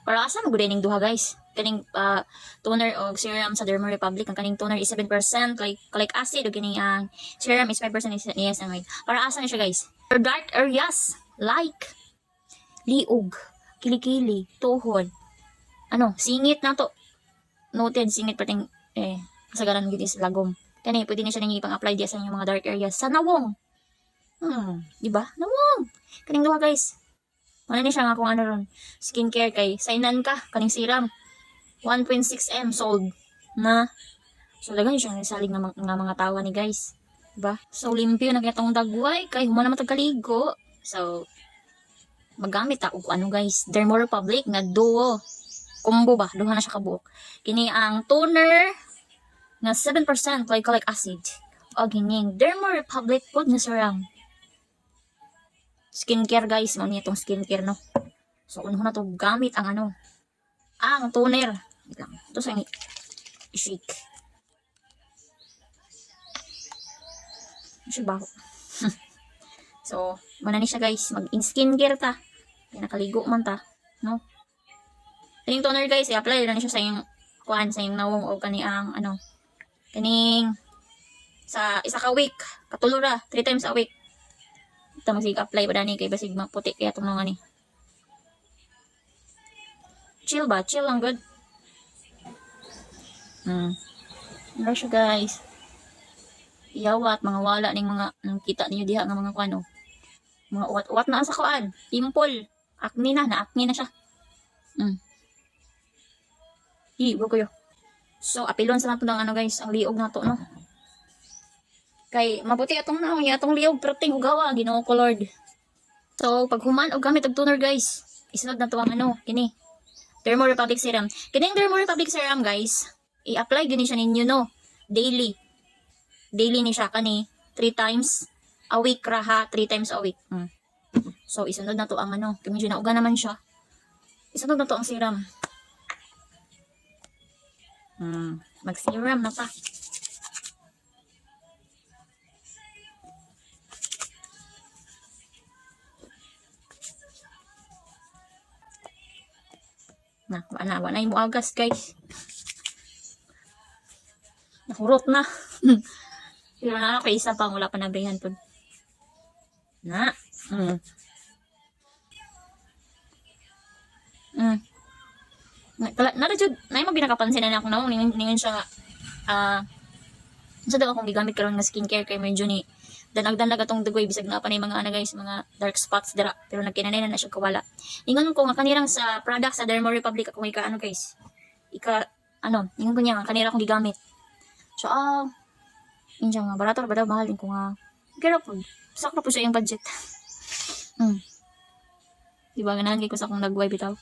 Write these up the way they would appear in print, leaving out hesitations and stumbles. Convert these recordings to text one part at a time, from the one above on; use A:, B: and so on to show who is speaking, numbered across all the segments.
A: Para asa mo ning duha guys. Kaning toner o serum sa Derma Republic, ang kaning toner is 7% like acid, o kining serum is 5% niacinamide. Para asa na siya guys? For dark areas like liog, kilikili, tuhod, singit na to. Noted, singit pating kasagaran gid is lagom. Kani pwede na siya nang ipang-apply diya sa inyong mga dark areas sa nawong. Di ba? Nawong. Kaning duha guys. Wala ni siya nga kung ano ron. Skincare kay sainan ka kaning serum. 1.6M sold na. So dagan siya nasalig nga mga tawa ni guys. Diba? So limpyo na kitong dagway kay human naman tagkaligo. So magamit ta og ano guys, Derma Republic nga duo combo ba, duha na siya kabuok. Kini ang toner nga 7% glycolic acid o gining Derma Republic pod nga serum. Skincare guys, mao niya tong skincare no. So unho na to gamit ang ang toner. Wait lang. Ito sa i-shake. Siya baho. So, mana ni siya guys, mag-skincare ta. Kaya nakaligo man ta, no? Kaning toner guys, i-apply lang siya sa yung kuan, sa yung nawong o kaniang kaning sa isa ka week, katulura 3 times a week. Ito mag-apply pa dani kay basig maputi kaya itong mga ni. Chill ba? Chill lang good. Ano siya guys. Iyawat, mga wala ning mga kita niyo diha nga mga kuano. Mga uwat-uwat na sa kuan. Pimple. Acne na siya. Ibo ko yo. So, apilon sa nato ng guys, ang liog na to, no? Kay mabuti atong naong atong liog pero ting ugawa Ginoo ko Lord. So pag human og gamit og toner guys, isunod na to ang kini Derma Republic serum. Kining Derma Republic serum guys, i-apply gani siya ninyo no daily. Daily ni siya kani 3 times a week ra ha, 3 times a week. So isunod na to ang kay medyo nauga naman siya. Isunod na to ang serum. Mag-serum na ta. Wala yung muagas guys. Nakurot na. Pero na ako isa pang wala pa nabrihan po. Na. Nara jud, nay mo ginakapansin na ako na ningon siya sa daw akong gigamit karon nga skincare kay medyo ni danag-danag atong dugoy bisag na pa na mga guys, mga dark spots dira pero nagkinanay na siya kawala. Ingon ko nga kanirang sa product sa Derma Republic ako guys. Ingon ko niya nga kanira akong gigamit. So inja nga barato ba daw mahal din ko nga. Pero po sakto po siya yung budget. Diba ganahan kay ko sa akong nagway bitaw.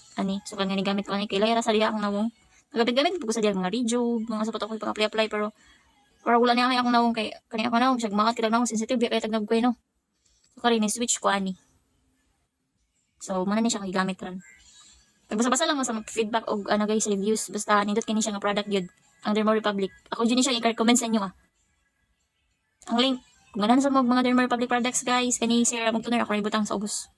A: So kanya ni gamit ko kay layra sa diha akong nawong. Nagagamit ko sa diha mga rejuve, mga sapot ako pang-apply pero wala niya akong nawong kay kani ako nawong siya makat kitang nawong sensitive kaya tag nagkuy no. So kani ni switch ko So muna ni siya gigamit ron. Pagbasa-basa lang mo sa feedback og guys reviews basta nindot kini siya nga product gyud ang Derma Republic. Ako jud ni siya i-comment sa inyo Ang link kung ganan sa mga Derma Republic products guys kani serum ug toner ako ibutang sa ubos.